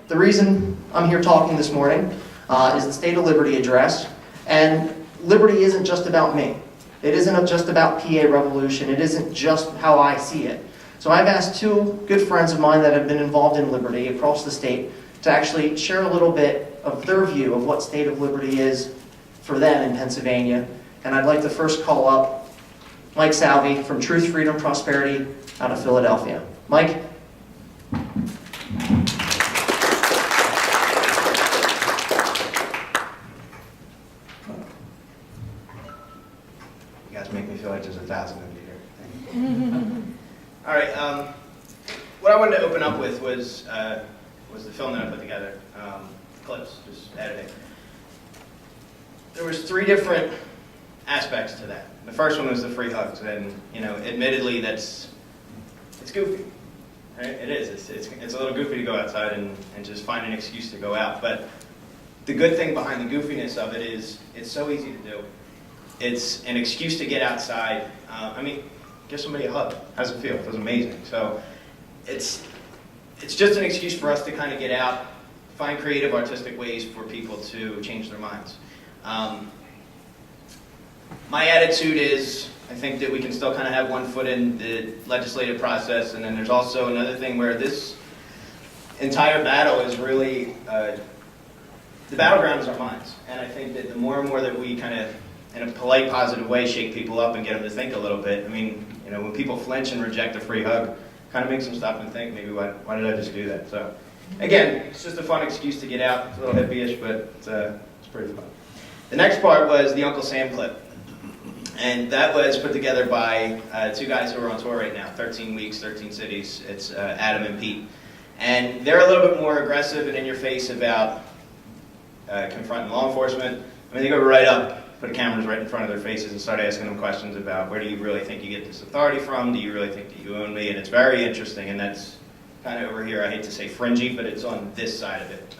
the reason I'm here talking this morning is the State of Liberty address. And liberty isn't just about me. It isn't just about PA Revolution. It isn't just how I see it. So I've asked two good friends of mine that have been involved in liberty across the state to actually share a little bit of their view of what State of Liberty is for them in Pennsylvania. And I'd like to first call up Mike Salvi from Truth, Freedom, Prosperity out of Philadelphia. Mike? You guys make me feel like there's 1,000 of you here. All right. What I wanted to open up with was the film that I put together, clips, just editing. There was 3 different aspects to that. The first one was the free hugs, and admittedly, it's goofy. Right? It is. It's a little goofy to go outside and just find an excuse to go out. But the good thing behind the goofiness of it is it's so easy to do. It's an excuse to get outside. Give somebody a hug. How's it feel? It feels amazing. So it's just an excuse for us to kind of get out, find creative, artistic ways for people to change their minds. My attitude is, I think that we can still kind of have one foot in the legislative process, and then there's also another thing where this entire battle is really, the battleground is our minds. And I think that the more and more that we kind of, in a polite, positive way, shake people up and get them to think a little bit. When people flinch and reject a free hug, kind of makes them stop and think, maybe why did I just do that? So, again, it's just a fun excuse to get out. It's a little hippie-ish, but it's pretty fun. The next part was the Uncle Sam clip. And that was put together by 2 guys who are on tour right now, 13 weeks, 13 cities. It's Adam and Pete. And they're a little bit more aggressive and in your face about confronting law enforcement. They go right up, put cameras right in front of their faces and start asking them questions about where do you really think you get this authority from? Do you really think that you own me? And it's very interesting, and that's kind of over here, I hate to say fringy, but it's on this side of it.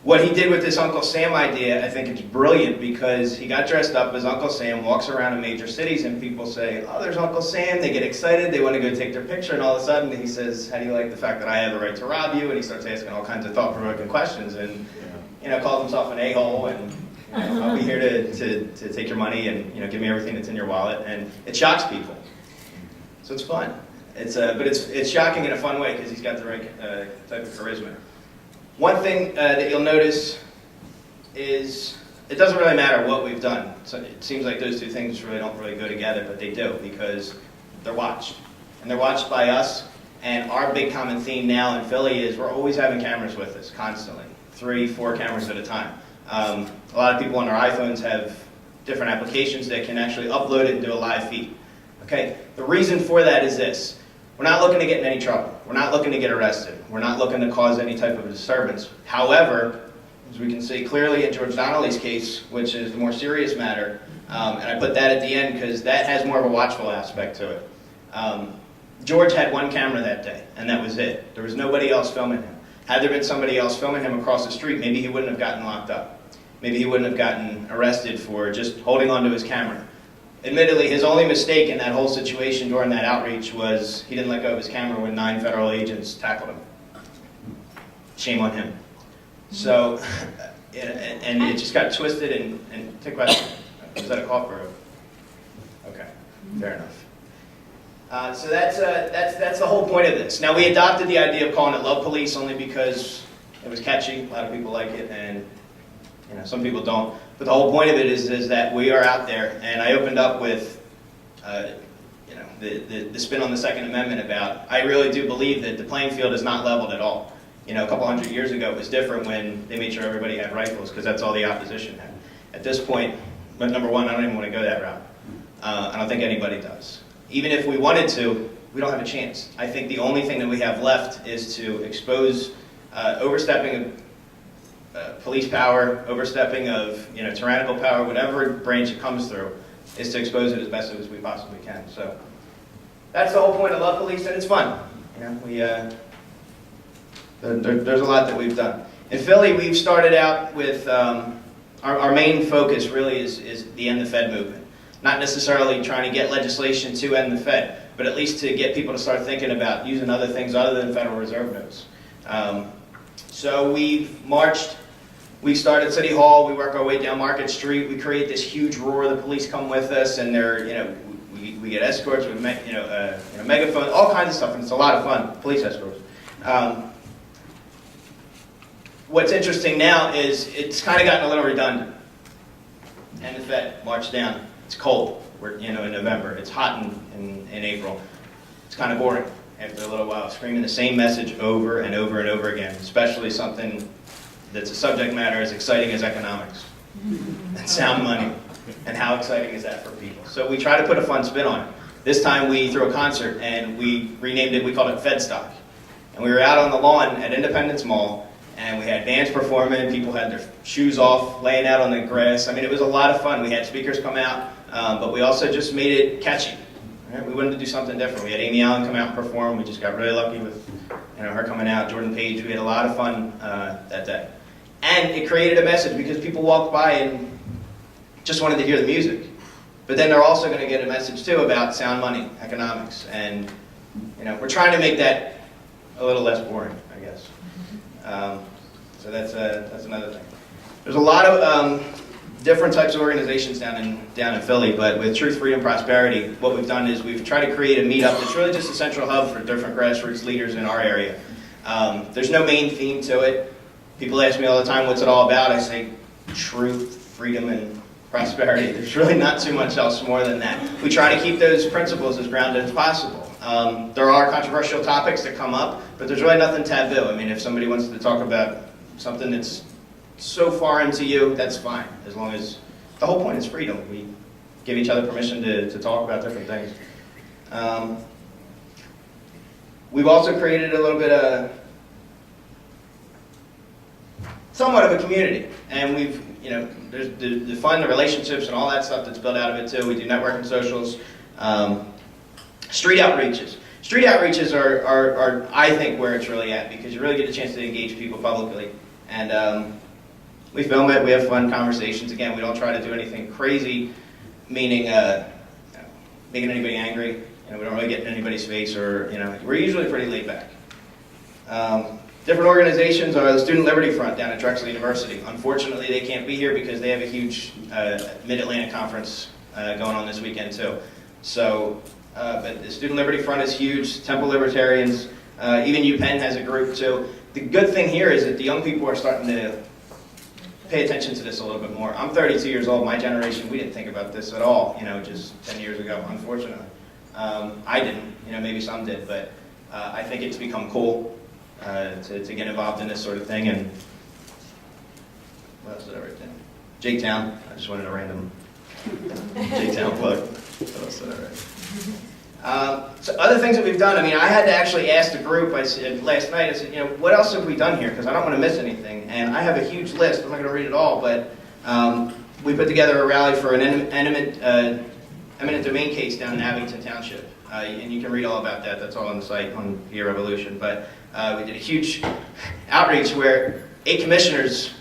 What he did with this Uncle Sam idea, I think it's brilliant because he got dressed up as Uncle Sam, walks around in major cities, and people say, oh, there's Uncle Sam. They get excited. They want to go take their picture, and all of a sudden he says, how do you like the fact that I have the right to rob you? And he starts asking all kinds of thought-provoking questions and calls himself an a-hole, and I'll be here to take your money and give me everything that's in your wallet. And it shocks people. So it's fun. But it's shocking in a fun way because he's got the right type of charisma. One thing that you'll notice is it doesn't really matter what we've done. So it seems like those 2 things really don't really go together, but they do because they're watched. And they're watched by us, and our big common theme now in Philly is we're always having cameras with us, constantly. 3, 4 cameras at a time. A lot of people on their iPhones have different applications that can actually upload it and do a live feed. Okay? The reason for that is this. We're not looking to get in any trouble. We're not looking to get arrested. We're not looking to cause any type of disturbance. However, as we can see clearly in George Donnelly's case, which is the more serious matter, and I put that at the end because that has more of a watchful aspect to it. George had 1 camera that day, and that was it. There was nobody else filming him. Had there been somebody else filming him across the street, maybe he wouldn't have gotten locked up. Maybe he wouldn't have gotten arrested for just holding onto his camera. Admittedly, his only mistake in that whole situation during that outreach was he didn't let go of his camera when 9 federal agents tackled him. Shame on him. So, and it just got twisted and take a question. Was that a cough or okay, fair enough. So that's the whole point of this. Now we adopted the idea of calling it Love Police only because it was catchy. A lot of people like it, and some people don't. But the whole point of it is that we are out there, and I opened up with, the spin on the Second Amendment about, I really do believe that the playing field is not leveled at all. A couple hundred years ago it was different when they made sure everybody had rifles because that's all the opposition had. At this point, but number one, I don't even want to go that route. I don't think anybody does. Even if we wanted to, we don't have a chance. I think the only thing that we have left is to expose overstepping of police power, overstepping of tyrannical power, whatever branch it comes through, is to expose it as best as we possibly can. So that's the whole point of Love Police, and it's fun. There's a lot that we've done. In Philly, we've started out with our main focus really is the End the Fed movement. Not necessarily trying to get legislation to end the Fed, but at least to get people to start thinking about using other things other than Federal Reserve notes. So we've marched. We start at City Hall. We work our way down Market Street. We create this huge roar. The police come with us, and we get escorts with megaphones, all kinds of stuff, and it's a lot of fun. Police escorts. What's interesting now is it's kind of gotten a little redundant. And the Fed marched down. It's cold. We're in November. It's hot in April. It's kind of boring after a little while, screaming the same message over and over and over again, especially something that's a subject matter as exciting as economics and sound money. And how exciting is that for people? So we try to put a fun spin on it. This time we threw a concert and we renamed it, we called it Fedstock. And we were out on the lawn at Independence Mall, and we had bands performing, people had their shoes off, laying out on the grass. I mean, it was a lot of fun. We had speakers come out, but we also just made it catchy. Right? We wanted to do something different. We had Amy Allen come out and perform. We just got really lucky with her coming out, Jordan Page. We had a lot of fun that day. And it created a message because people walked by and just wanted to hear the music. But then they're also going to get a message too about sound money, economics. And we're trying to make that a little less boring, I guess. So that's another thing. There's a lot of different types of organizations down in Philly, but with Truth, Freedom, Prosperity, what we've done is we've tried to create a meetup that's really just a central hub for different grassroots leaders in our area. There's no main theme to it. People ask me all the time, what's it all about? I say, truth, freedom, and prosperity. There's really not too much else more than that. We try to keep those principles as grounded as possible. There are controversial topics that come up, but there's really nothing taboo. I mean, if somebody wants to talk about something that's so far into you, that's fine, as long as the whole point is freedom. We give each other permission to talk about different things. We've also created a little bit of somewhat of a community, and we've, there's the fun, the relationships, and all that stuff that's built out of it too. We do networking socials, street outreaches. Street outreaches are, I think, where it's really at, because you really get a chance to engage people publicly. And we film it, we have fun conversations. Again, we don't try to do anything crazy, meaning making anybody angry. We don't really get in anybody's face, or, we're usually pretty laid back. Different organizations are the Student Liberty Front down at Drexel University. Unfortunately, they can't be here because they have a huge Mid-Atlantic conference going on this weekend too. So, but the Student Liberty Front is huge. Temple Libertarians, even UPenn has a group too. The good thing here is that the young people are starting to pay attention to this a little bit more. I'm 32 years old. My generation, we didn't think about this at all, just 10 years ago, unfortunately. I didn't, maybe some did, but I think it's become cool to get involved in this sort of thing. And what else did I write down? Jake Town. I just wanted a random Jake Town plug. What else did I write? So other things that we've done, I had to actually ask the group, I said last night, I said, what else have we done here? Because I don't want to miss anything. And I have a huge list. I'm not going to read it all, but we put together a rally for an eminent domain case down in Abington Township. And you can read all about that. That's all on the site on PA Revolution. But we did a huge outreach where 8 commissioners,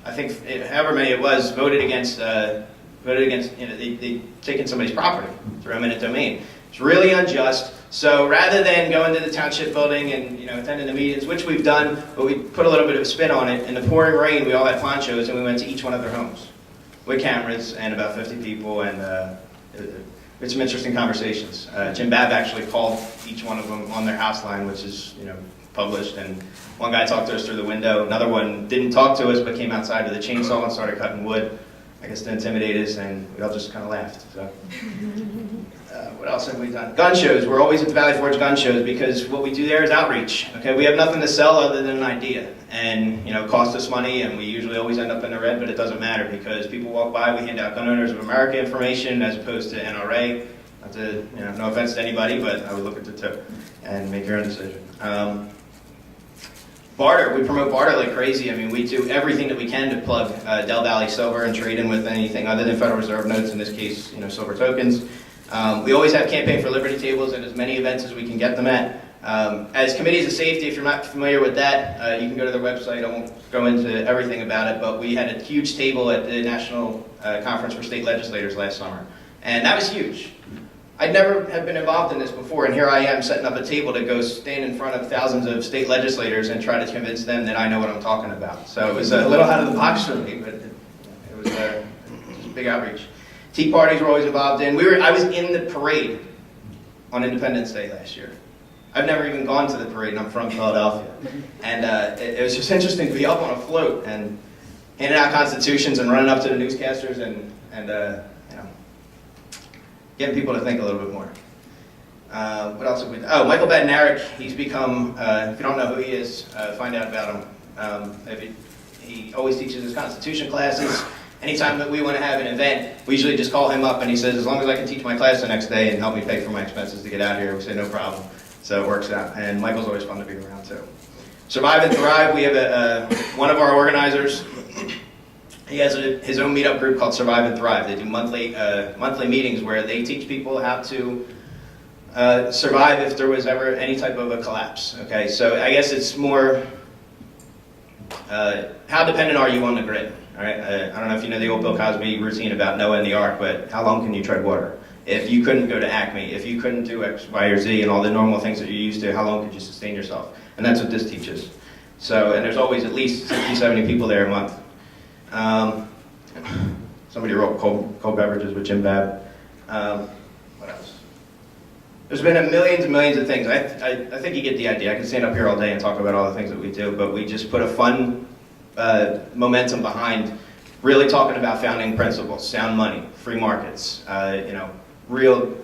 I think however many it was, voted against they taking somebody's property through eminent domain. It's really unjust. So rather than going to the township building and attending the meetings, which we've done, but we put a little bit of a spin on it. In the pouring rain, we all had ponchos, and we went to each one of their homes with cameras and about 50 people, and we had some interesting conversations. Jim Babb actually called each one of them on their house line, which is published, and one guy talked to us through the window. Another one didn't talk to us, but came outside with a chainsaw and started cutting wood, I guess to intimidate us, and we all just kind of laughed. So, what else have we done? Gun shows. We're always at the Valley Forge gun shows because what we do there is outreach. Okay, we have nothing to sell other than an idea, and it costs us money, and we usually always end up in the red, but it doesn't matter because people walk by. We hand out Gun Owners of America information as opposed to NRA. Not to, no offense to anybody, but I would look at the two and make your own decision. Barter. We promote barter like crazy. We do everything that we can to plug Del Valley Silver and trade in with anything other than Federal Reserve notes, in this case, silver tokens. We always have Campaign for Liberty tables at as many events as we can get them at. As committees of safety, if you're not familiar with that, you can go to their website. I won't go into everything about it, but we had a huge table at the National Conference for State Legislators last summer, and that was huge. I'd never have been involved in this before, and here I am setting up a table to go stand in front of thousands of state legislators and try to convince them that I know what I'm talking about. So it was a little out of the box for me, but it was a big outreach. Tea parties were always involved in. I was in the parade on Independence Day last year. I've never even gone to the parade, and I'm from Philadelphia. And it was just interesting to be up on a float and handing out constitutions and running up to the newscasters and getting people to think a little bit more. What else have we done? Oh, Michael Badnarik, he's become, if you don't know who he is, find out about him. He always teaches his Constitution classes. Anytime that we want to have an event, we usually just call him up and he says, as long as I can teach my class the next day and help me pay for my expenses to get out here, we say no problem. So it works out. And Michael's always fun to be around too. Survive and Thrive, we have one of our organizers. He has his own meetup group called Survive and Thrive. They do monthly meetings where they teach people how to survive if there was ever any type of a collapse. Okay, so I guess it's more how dependent are you on the grid? All right, I don't know if you know the old Bill Cosby routine about Noah and the Ark, but how long can you tread water? If you couldn't go to Acme, if you couldn't do X, Y, or Z and all the normal things that you're used to, how long could you sustain yourself? And that's what this teaches. So, and there's always at least 60, 70 people there a month. Somebody wrote cold beverages with Jim Babb. What else? There's been millions and millions of things. I think you get the idea. I can stand up here all day and talk about all the things that we do, but we just put a fun momentum behind really talking about founding principles, sound money, free markets, real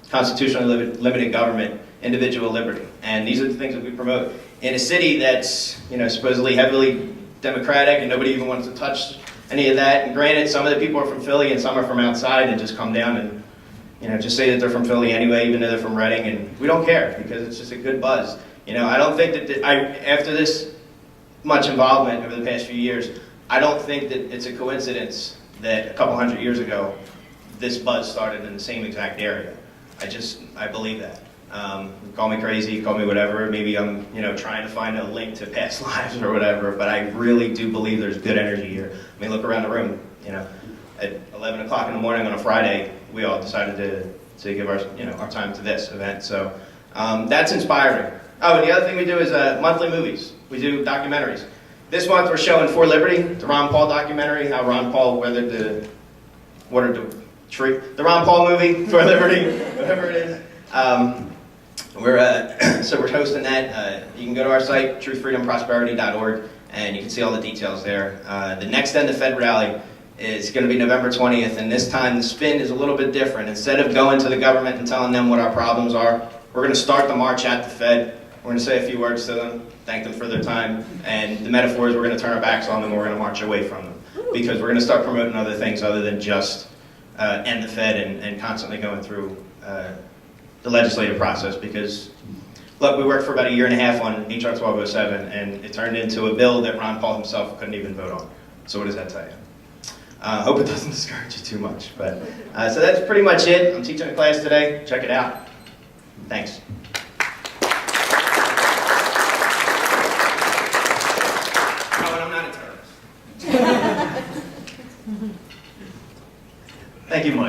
constitutionally limited government, individual liberty. And these are the things that we promote in a city that's supposedly heavily democratic and nobody even wants to touch any of that. And granted, some of the people are from Philly and some are from outside and just come down and just say that they're from Philly anyway, even though they're from Reading, and we don't care because it's just a good buzz. I don't think that after this much involvement over the past few years, I don't think that it's a coincidence that a couple hundred years ago this buzz started in the same exact area. I believe that. Call me crazy, call me whatever. Maybe I'm, trying to find a link to past lives or whatever, but I really do believe there's good energy here. I mean, look around the room, at 11 o'clock in the morning on a Friday, we all decided to give our time to this event. So that's inspiring. Oh, and the other thing we do is monthly movies. We do documentaries. This month we're showing For Liberty, the Ron Paul documentary, how Ron Paul watered the tree. The Ron Paul movie, For Liberty, whatever it is. So we're hosting that. You can go to our site, truthfreedomprosperity.org, and you can see all the details there. The next End the Fed rally is going to be November 20th, and this time the spin is a little bit different. Instead of going to the government and telling them what our problems are, we're going to start the march at the Fed. We're going to say a few words to them, thank them for their time, and the metaphor is we're going to turn our backs on them and we're going to march away from them. Because we're going to start promoting other things other than just end the Fed and constantly going through the legislative process. Because, look, we worked for about a year and a half on HR 1207, and it turned into a bill that Ron Paul himself couldn't even vote on. So what does that tell you? Hope it doesn't discourage you too much. But so that's pretty much it. I'm teaching a class today. Check it out. Thanks. Oh, and I'm not a terrorist. Thank you, Mike.